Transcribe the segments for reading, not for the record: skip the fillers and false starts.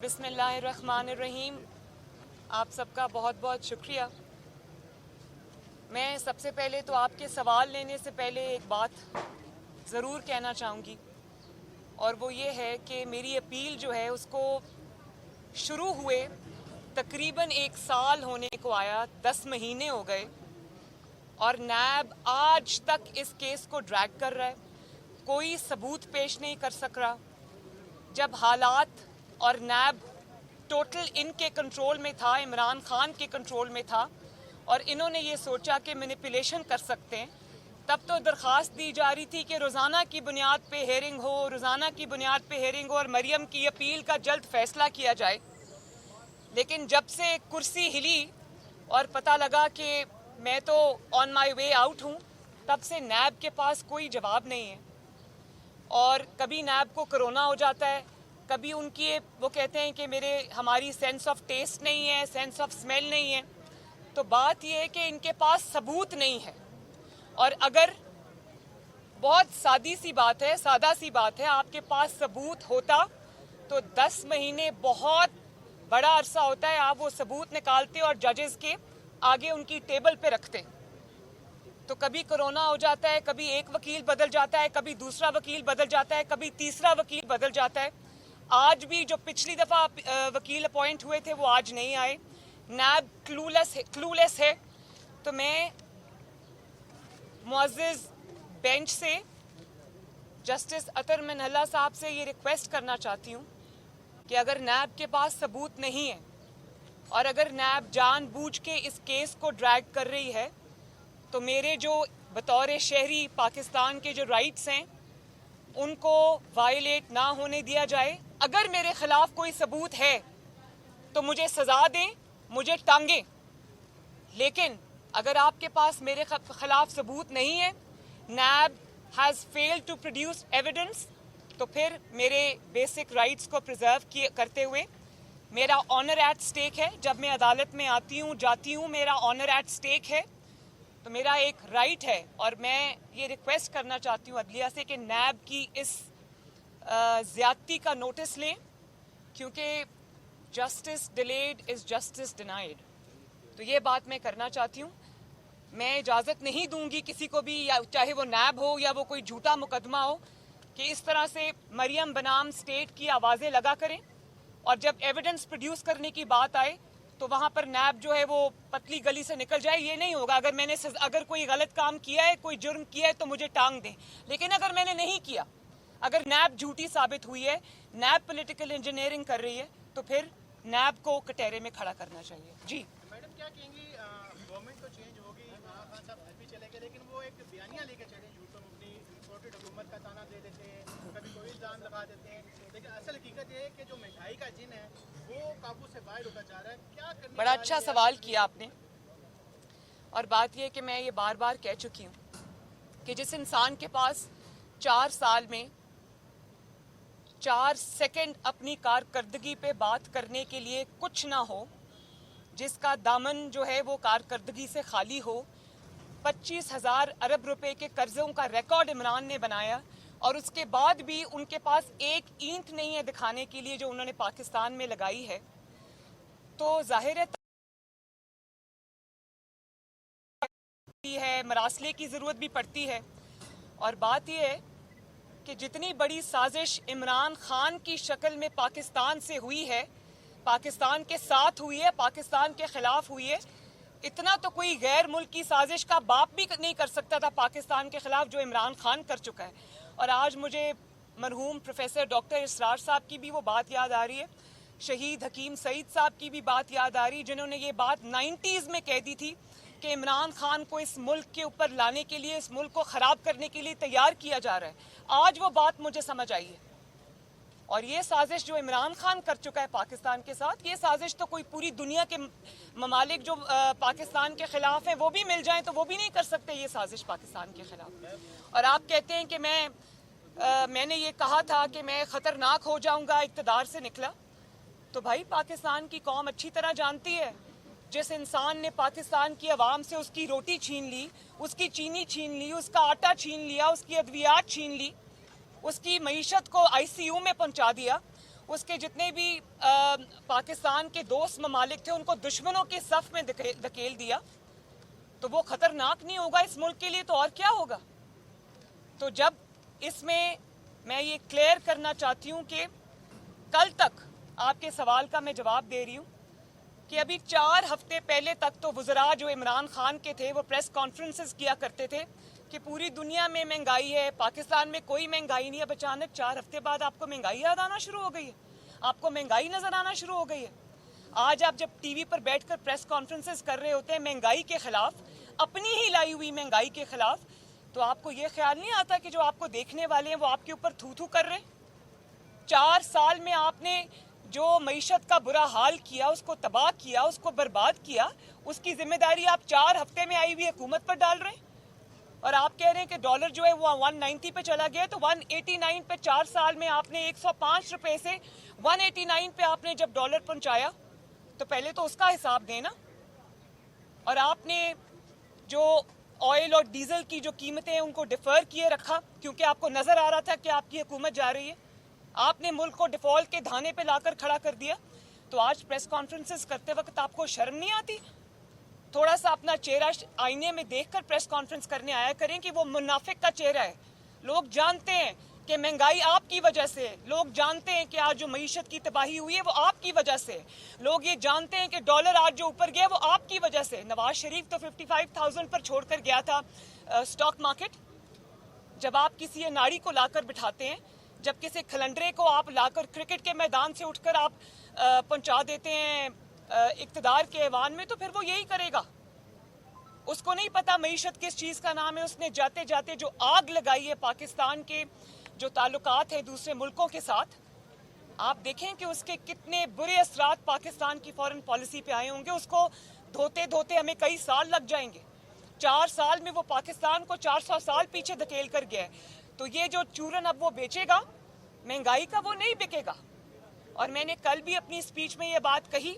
बिस्मिल्लाहिर्रहमानिर्रहीम। आप सबका बहुत बहुत शुक्रिया। मैं सबसे पहले तो आपके सवाल लेने से पहले एक बात ज़रूर कहना चाहूँगी, और वो ये है कि मेरी अपील जो है उसको शुरू हुए तकरीबन 1 साल होने को आया, 10 महीने हो गए, और नैब आज तक इस केस को ड्रैग कर रहा है, कोई सबूत पेश नहीं कर सक रहा। जब हालात और नैब टोटल इनके कंट्रोल में था, इमरान खान के कंट्रोल में था, और इन्होंने ये सोचा कि मैनिपुलेशन कर सकते हैं, तब तो दरख्वास्त दी जा रही थी कि रोज़ाना की बुनियाद पे हेयरिंग हो, रोज़ाना की बुनियाद पे हेयरिंग हो और मरियम की अपील का जल्द फैसला किया जाए। लेकिन जब से कुर्सी हिली और पता लगा कि मैं तो ऑन माई वे आउट हूँ, तब से नैब के पास कोई जवाब नहीं है। और कभी नैब को कोरोना हो जाता है, कभी उनकी वो कहते हैं कि हमारी सेंस ऑफ टेस्ट नहीं है, सेंस ऑफ स्मेल नहीं है। तो बात यह है कि इनके पास सबूत नहीं है। और अगर बहुत सादा सी बात है, आपके पास सबूत होता तो 10 महीने बहुत बड़ा अरसा होता है, आप वो सबूत निकालते और जजेस के आगे उनकी टेबल पे रखते। तो कभी कोरोना हो जाता है, कभी एक वकील बदल जाता है, कभी दूसरा वकील बदल जाता है, कभी तीसरा वकील बदल जाता है। आज भी जो पिछली दफ़ा वकील अपॉइंट हुए थे वो आज नहीं आए। नैब क्लूलेस है। तो मैं मुअज़्ज़िज़ बेंच से जस्टिस अतर मनहल्ला साहब से ये रिक्वेस्ट करना चाहती हूँ कि अगर नैब के पास सबूत नहीं है और अगर नैब जानबूझ के इस केस को ड्रैग कर रही है, तो मेरे जो बतौर शहरी पाकिस्तान के जो राइट्स हैं उनको वायलेट ना होने दिया जाए। अगर मेरे खिलाफ कोई सबूत है तो मुझे सजा दें, मुझे टांगें। लेकिन अगर आपके पास मेरे खिलाफ सबूत नहीं है, NAB has failed to produce evidence, तो फिर मेरे बेसिक राइट्स को प्रिजर्व करते हुए मेरा ऑनर एट स्टेक है। जब मैं अदालत में जाती हूँ, मेरा ऑनर एट स्टेक है, तो मेरा एक राइट है। और मैं ये रिक्वेस्ट करना चाहती हूँ अदलिया से कि नैब की इस ज़्यादती का नोटिस लें, क्योंकि justice delayed is justice denied. तो ये बात मैं करना चाहती हूँ। मैं इजाज़त नहीं दूंगी किसी को भी, या चाहे वो नैब हो या वो कोई झूठा मुकदमा हो, कि इस तरह से मरियम बनाम स्टेट की आवाज़ें लगा करें, और जब एविडेंस प्रोड्यूस करने की बात आए तो वहाँ पर नैब जो है वो पतली गली से निकल जाए। ये नहीं होगा। अगर कोई गलत काम किया है, कोई जुर्म किया है, तो मुझे टांग दें। लेकिन अगर मैंने नहीं किया, अगर नैब झूठी साबित हुई है, नैब पॉलिटिकल इंजीनियरिंग कर रही है, तो फिर नैब को कटहरे में खड़ा करना चाहिए। जी मैडम, क्या कहेंगी? गवर्नमेंट तो चेंज होगी, खान साहब घर भी चले गए, लेकिन वो एक बयानिया लेके चले झूठों अपनी इम्पोर्टेड हुकूमत का ताना दे देते हैं, कभी कोई इल्ज़ाम लगा देते हैं। लेकिन असल हकीकत ये है कि जो महंगाई का जिन है वो काबू से बाहर होता जा रहा है। क्या करने? बड़ा अच्छा सवाल किया आपने। और बात यह कि मैं ये बार बार कह चुकी हूँ कि जिस इंसान के पास 4 साल में 4 सेकंड अपनी कारकर्दगी पे बात करने के लिए कुछ ना हो, जिसका दामन जो है वो कारकर्दगी से खाली हो, 25,000 अरब रुपए के कर्जों का रिकॉर्ड इमरान ने बनाया, और उसके बाद भी उनके पास एक ईंट नहीं है दिखाने के लिए जो उन्होंने पाकिस्तान में लगाई है। तो जाहिर है मरासले की ज़रूरत भी पड़ती है। और बात यह है कि जितनी बड़ी साजिश इमरान खान की शक्ल में पाकिस्तान से हुई है, पाकिस्तान के साथ हुई है, पाकिस्तान के खिलाफ हुई है, इतना तो कोई गैर मुल्की साजिश का बाप भी नहीं कर सकता था पाकिस्तान के खिलाफ जो इमरान खान कर चुका है। और आज मुझे मरहूम प्रोफेसर डॉक्टर इसरार साहब की भी वो बात याद आ रही है, शहीद हकीम सईद साहब की भी बात याद आ रही है, जिन्होंने ये बात 90s में कह दी थी कि इमरान खान को इस मुल्क के ऊपर लाने के लिए, इस मुल्क को ख़राब करने के लिए तैयार किया जा रहा है। आज वो बात मुझे समझ आई है। और ये साजिश जो इमरान खान कर चुका है पाकिस्तान के साथ, ये साजिश तो कोई पूरी दुनिया के ममालिक जो पाकिस्तान के ख़िलाफ़ हैं वो भी मिल जाएं तो वो भी नहीं कर सकते ये साजिश पाकिस्तान के ख़िलाफ़। और आप कहते हैं कि मैंने ये कहा था कि मैं ख़तरनाक हो जाऊँगा इक़्तिदार से निकला। तो भाई पाकिस्तान की कौम अच्छी तरह जानती है, जिस इंसान ने पाकिस्तान की आवाम से उसकी रोटी छीन ली, उसकी चीनी छीन ली, उसका आटा छीन लिया, उसकी अद्वियात छीन ली, उसकी मईशत को ICU में पहुंचा दिया, उसके जितने भी पाकिस्तान के दोस्त ममालिक थे उनको दुश्मनों के सफ में धकेल दिया, तो वो खतरनाक नहीं होगा इस मुल्क के लिए तो और क्या होगा। तो जब इसमें मैं ये क्लियर करना चाहती हूँ कि कल तक आपके सवाल का मैं जवाब दे रही हूँ कि अभी 4 हफ्ते पहले तक तो वज़रा जो इमरान खान के थे वो प्रेस कॉन्फ्रेंसेस किया करते थे कि पूरी दुनिया में महंगाई है, पाकिस्तान में कोई महंगाई नहीं है। अब अचानक 4 हफ्ते बाद आपको महंगाई याद आना शुरू हो गई है, आपको महंगाई नजर आना शुरू हो गई है। आज आप जब टीवी पर बैठकर प्रेस कॉन्फ्रेंसेस कर रहे होते हैं महंगाई के खिलाफ, अपनी ही लाई हुई महंगाई के खिलाफ, तो आपको ये ख्याल नहीं आता कि जो आपको देखने वाले हैं वो आपके ऊपर थू थू कर रहे हैं। 4 साल में आपने जो मईशत का बुरा हाल किया, उसको तबाह किया, उसको बर्बाद किया, उसकी जिम्मेदारी आप 4 हफ्ते में आई हुई हुकूमत पर डाल रहे हैं। और आप कह रहे हैं कि डॉलर जो है वो 190 पे चला गया, तो 189 पे 4 साल में आपने 105 रुपए से 189 पे आपने जब डॉलर पहुंचाया, तो पहले तो उसका हिसाब देना। और आपने जो ऑयल और डीजल की जो कीमतें हैं उनको डिफर किए रखा, क्योंकि आपको नजर आ रहा था कि आपकी हुकूमत जा रही है। आपने मुल्क को डिफॉल्ट के धाने पे लाकर खड़ा कर दिया। तो आज प्रेस कॉन्फ्रेंसेस करते वक्त आपको शर्म नहीं आती? थोड़ा सा अपना चेहरा आईने में देखकर प्रेस कॉन्फ्रेंस करने आया करें कि वो मुनाफिक का चेहरा है। लोग जानते हैं कि महंगाई आपकी वजह से है, लोग जानते हैं कि आज जो मईशत की तबाही हुई है वो आपकी वजह से है, लोग ये जानते हैं कि डॉलर आज जो ऊपर गया वो आपकी वजह से। नवाज शरीफ तो 55,000 पर छोड़कर गया था स्टॉक मार्केट। जब आप किसी अनाड़ी को लाकर बिठाते हैं, जब किसी खलंडरे को आप लाकर क्रिकेट के मैदान से उठकर आप पहुंचा देते हैं इक्तदार के ऐवान में, तो फिर वो यही करेगा। उसको नहीं पता मईशत किस चीज का नाम है। उसने जाते जाते जो आग लगाई है पाकिस्तान के जो ताल्लुकात है दूसरे मुल्कों के साथ, आप देखें कि उसके कितने बुरे असरात पाकिस्तान की फॉरेन पॉलिसी पे आए होंगे। उसको धोते धोते हमें कई साल लग जाएंगे। 4 साल में वो पाकिस्तान को 400 साल पीछे धकेल कर गया है। तो ये जो चूरन अब वो बेचेगा महंगाई का, वो नहीं बिकेगा। और मैंने कल भी अपनी स्पीच में ये बात कही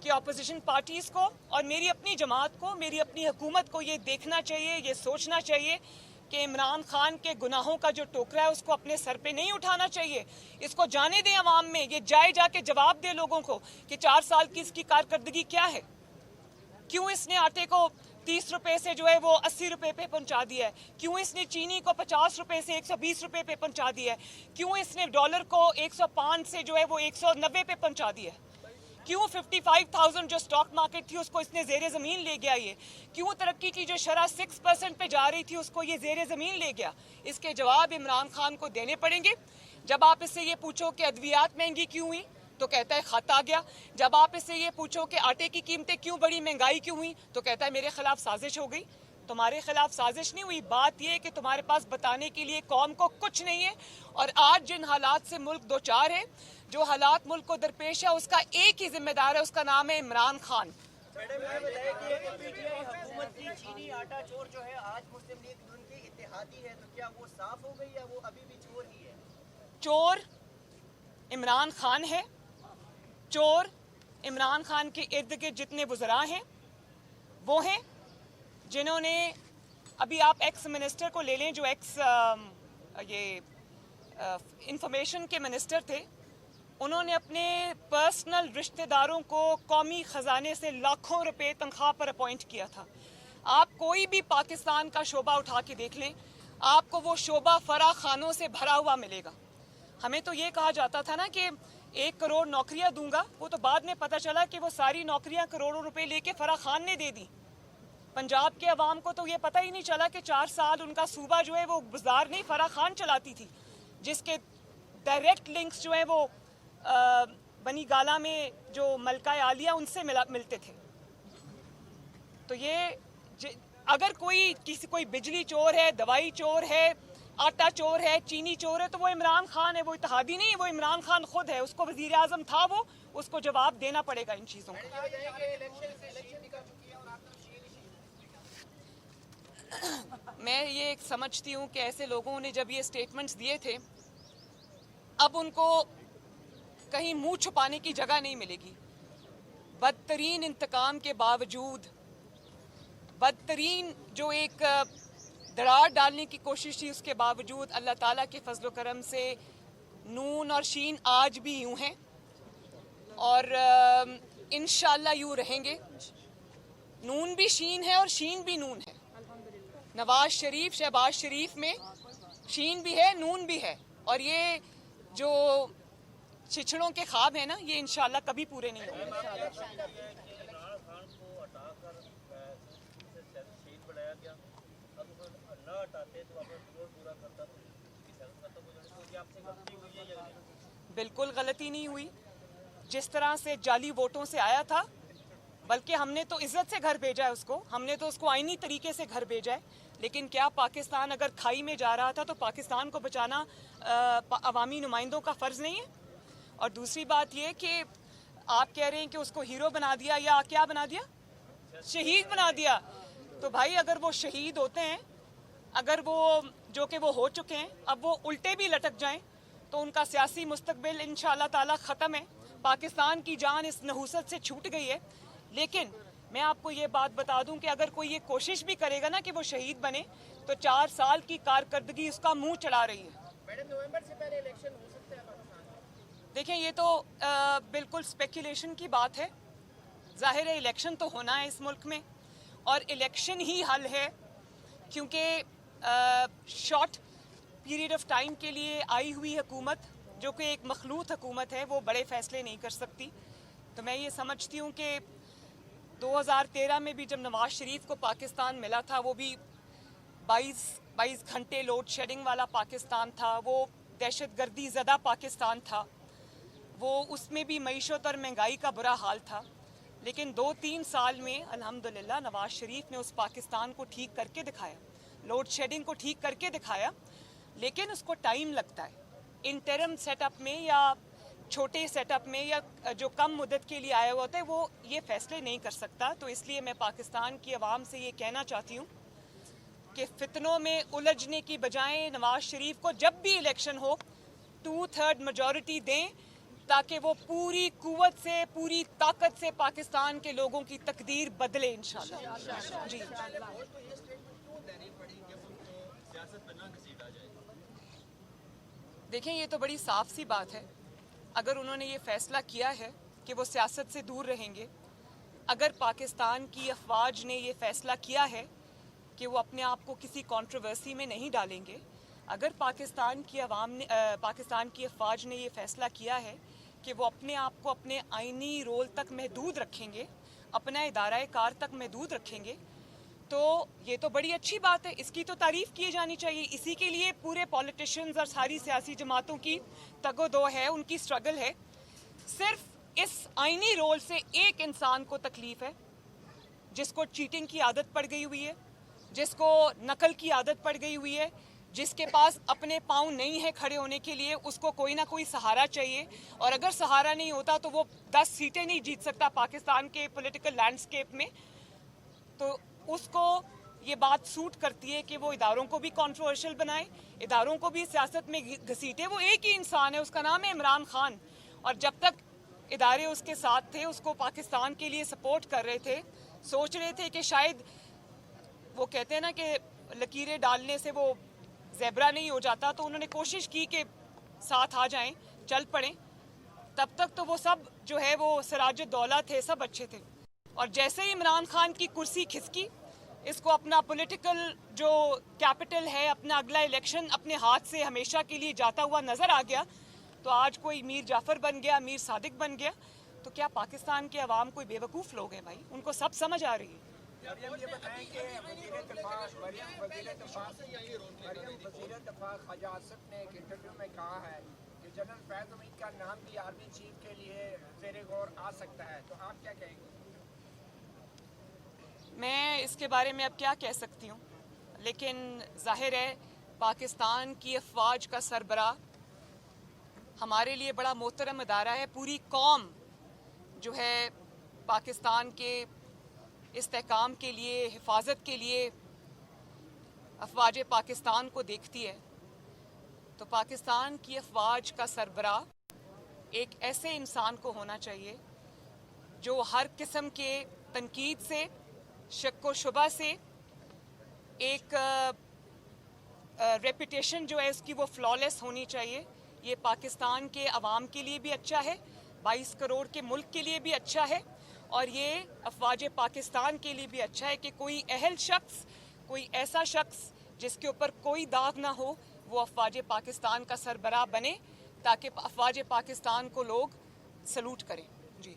कि अपोजिशन पार्टीज को और मेरी अपनी जमात को, मेरी अपनी हुकूमत को ये देखना चाहिए, ये सोचना चाहिए कि इमरान खान के गुनाहों का जो टोकरा है उसको अपने सर पे नहीं उठाना चाहिए। इसको जाने दें अवाम में, ये जाके जवाब दे लोगों को कि 4 साल की इसकी कारकर्दगी क्या है। क्यों इसने आटे को 30 रुपए से जो है वो 80 रुपए पे पहुंचा दिया है? क्यों इसने चीनी को 50 रुपए से 120 रुपए पे पहुंचा दिया है? क्यों इसने डॉलर को 105 से जो है वो 190 पे पहुंचा दिया है? क्यों 55,000 जो स्टॉक मार्केट थी उसको इसने जेरे जमीन ले गया? ये क्यों तरक्की की जो शरह 6% पे जा रही थी उसको ये जेरे जमीन ले गया? इसके जवाब इमरान खान को देने पड़ेंगे। जब आप इससे ये पूछो कि अद्वियात महंगी क्यों हुई, तो कहता है खत आ गया। जब आप इससे ये पूछो कि आटे की कीमतें क्यों बढ़ी, महंगाई क्यों हुई, तो कहता है मेरे खिलाफ साजिश हो गई। तुम्हारे खिलाफ साजिश नहीं हुई, बात यह है कि तुम्हारे पास बताने के लिए कौम को कुछ नहीं है। और आज जिन हालात से मुल्क दो चार है, जो हालात मुल्क को दरपेश है, उसका एक ही जिम्मेदार है, उसका नाम है इमरान खान। हुकूमत की चीनी आटा चोर जो है आज मुस्लिम लीग उनकी इत्तेहादी है, तो क्या वो साफ हो गई या वो अभी भी चोर ही है? चोर इमरान खान है। चोर इमरान खान के इर्द गिर्द जितने वज़रा हैं वो हैं जिन्होंने, अभी आप एक्स मिनिस्टर को ले लें जो एक्स इंफॉर्मेशन के मिनिस्टर थे, उन्होंने अपने पर्सनल रिश्तेदारों को कौमी ख़जाने से लाखों रुपए तनख्वाह पर अपॉइंट किया था। आप कोई भी पाकिस्तान का शोबा उठा के देख लें, आपको वो शोबा फराह खानों से भरा हुआ मिलेगा। हमें तो ये कहा जाता था ना कि 1 करोड़ नौकरियां दूंगा, वो तो बाद में पता चला कि वो सारी नौकरियां करोड़ों रुपए लेके फराह खान ने दे दी। पंजाब के अवाम को तो ये पता ही नहीं चला कि 4 साल उनका सूबा जो है वो गुजार नहीं फराह खान चलाती थी, जिसके डायरेक्ट लिंक्स जो है वो बनी गाला में जो मलका आलिया उनसे मिलते थे। तो ये अगर कोई बिजली चोर है, दवाई चोर है, आटा चोर है, चीनी चोर है, तो वो इमरान खान है। वो इत्तेहादी नहीं है, वो इमरान खान खुद है। उसको वजीर आजम था, वो उसको जवाब देना पड़ेगा इन चीजों का। मैं ये समझती हूँ कि ऐसे लोगों ने जब ये स्टेटमेंट्स दिए थे, अब उनको कहीं मुंह छुपाने की जगह नहीं मिलेगी। बदतरीन इंतकाम के बावजूद, बदतरीन जो एक दरार डालने की कोशिश थी, उसके बावजूद अल्लाह ताला के फजलो करम से नून और शीन आज भी यूं हैं और इंशाल्लाह यूं रहेंगे। नून भी शीन है और शीन भी नून है। नवाज शरीफ, शहबाज शरीफ में शीन भी है, नून भी है, और ये जो छिछड़ों के ख्वाब है ना, ये इंशाल्लाह कभी पूरे नहीं होंगे। बिल्कुल गलती नहीं हुई। जिस तरह से जाली वोटों से आया था, बल्कि हमने तो इज्जत से घर भेजा है उसको, हमने तो उसको आईनी तरीके से घर भेजा है। लेकिन क्या पाकिस्तान अगर खाई में जा रहा था तो पाकिस्तान को बचाना अवामी नुमाइंदों का फ़र्ज़ नहीं है? और दूसरी बात ये कि आप कह रहे हैं कि उसको हीरो बना दिया, या क्या बना दिया, शहीद बना दिया। तो भाई अगर वो शहीद होते हैं, अगर वो जो कि वो हो चुके हैं, अब वो उल्टे भी लटक जाएं तो उनका सियासी मुस्तकबिल इंशाअल्लाह ताला ख़त्म है। पाकिस्तान की जान इस नहूसत से छूट गई है। लेकिन मैं आपको ये बात बता दूं कि अगर कोई ये कोशिश भी करेगा ना कि वो शहीद बने, तो 4 साल की कारकर्दगी उसका मुंह चढ़ा रही है। मैडम, नवंबर से पहले इलेक्शन हो सकता है पाकिस्तान में? देखें, ये तो बिल्कुल स्पेकुलेशन की बात है। जाहिर है इलेक्शन तो होना है इस मुल्क में, और इलेक्शन ही हल है, क्योंकि शॉर्ट पीरियड ऑफ टाइम के लिए आई हुई हुकूमत, जो कि एक मखलूत हुकूमत है, वो बड़े फैसले नहीं कर सकती। तो मैं ये समझती हूँ कि 2013 में भी जब नवाज शरीफ को पाकिस्तान मिला था, वो भी 22 घंटे लोड शेडिंग वाला पाकिस्तान था, वो दहशतगर्दी ज़दा पाकिस्तान था, वो उसमें भी मईशत और महंगाई का बुरा हाल था। लेकिन 2-3 साल में अल्हम्दुलिल्लाह नवाज शरीफ ने उस पाकिस्तान को ठीक करके दिखाया, लोड शेडिंग को ठीक करके दिखाया। लेकिन उसको टाइम लगता है। इंटरम सेटअप में या छोटे सेटअप में या जो कम मुद्दत के लिए आया हुआ होता है, वो ये फैसले नहीं कर सकता। तो इसलिए मैं पाकिस्तान की आवाम से ये कहना चाहती हूँ कि फितनों में उलझने की बजाय नवाज शरीफ को जब भी इलेक्शन हो 2/3 मेजॉरिटी दें, ताकि वो पूरी कुव्वत से, पूरी ताकत से पाकिस्तान के लोगों की तकदीर बदले इंशाल्लाह। जी, देखें, ये तो बड़ी साफ सी बात है। अगर उन्होंने ये फैसला किया है कि वो सियासत से दूर रहेंगे, अगर पाकिस्तान की अफवाज ने ये फैसला किया है कि वो अपने आप को किसी कंट्रोवर्सी में नहीं डालेंगे, अगर पाकिस्तान की अफवाज ने ये फैसला किया है कि वो अपने आप को अपने आईनी रोल तक महदूद रखेंगे, अपना इदारा कार तक महदूद रखेंगे, तो ये तो बड़ी अच्छी बात है। इसकी तो तारीफ़ की जानी चाहिए। इसी के लिए पूरे पॉलिटिशियंस और सारी सियासी जमातों की तगोदो है, उनकी स्ट्रगल है। सिर्फ इस आईनी रोल से एक इंसान को तकलीफ है, जिसको चीटिंग की आदत पड़ गई हुई है, जिसको नकल की आदत पड़ गई हुई है, जिसके पास अपने पाँव नहीं है खड़े होने के लिए, उसको कोई ना कोई सहारा चाहिए। और अगर सहारा नहीं होता तो वो 10 सीटें नहीं जीत सकता पाकिस्तान के पॉलिटिकल लैंडस्केप में। तो उसको ये बात सूट करती है कि वो इदारों को भी कंट्रोवर्शियल बनाए, इदारों को भी सियासत में घसीटे। वो एक ही इंसान है, उसका नाम है इमरान खान, और जब तक इदारे उसके साथ थे, उसको पाकिस्तान के लिए सपोर्ट कर रहे थे, सोच रहे थे कि शायद वो कहते हैं ना कि लकीरें डालने से वो ज़ेब्रा नहीं हो जाता, तो उन्होंने कोशिश की कि साथ आ जाएं, चल पड़ें। तब तक तो वो सब जो है वो सिराजुद्दौला थे, सब अच्छे थे। और जैसे ही इमरान खान की कुर्सी खिसकी, इसको अपना पॉलिटिकल जो कैपिटल है, अपना अगला इलेक्शन अपने हाथ से हमेशा के लिए जाता हुआ नज़र आ गया, तो आज कोई मीर जाफ़र बन गया, मीर सादिक बन गया। तो क्या पाकिस्तान के अवाम कोई बेवकूफ़ लोग हैं भाई? उनको सब समझ आ रही है। मरियम, ये बताएं कि वज़ीर दफ़ा ख्वाजा आसिफ ने एक इंटरव्यू में कहा है कि जनरल फैज़ उमीद का नाम भी आर्मी चीफ के लिए ज़ेरे गौर आ सकता है, तो आप क्या कहेंगे? मैं इसके बारे में अब क्या कह सकती हूँ, लेकिन जाहिर है पाकिस्तान की अफवाज का सरबराह हमारे लिए बड़ा मोहतरम अदारा है। पूरी कौम जो है पाकिस्तान के इस्तेहकाम के लिए, हिफाजत के लिए अफवाज पाकिस्तान को देखती है। तो पाकिस्तान की अफवाज का सरबराह एक ऐसे इंसान को होना चाहिए जो हर किस्म के तनकीद से, शक व शुबा से, एक रेपुटेशन जो है उसकी वो फ्लॉलेस होनी चाहिए, ये पाकिस्तान के अवाम के लिए भी अच्छा है, 22 करोड़ के मुल्क के लिए भी अच्छा है, और ये अफवाज पाकिस्तान के लिए भी अच्छा है कि कोई अहल शख्स, कोई ऐसा शख्स जिसके ऊपर कोई दाग ना हो, वो अफवाज पाकिस्तान का सरबराह बने, ताकि अफवाज पाकिस्तान को लोग सलूट करें। जी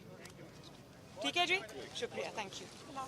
ठीक है जी, शुक्रिया, थैंक यू।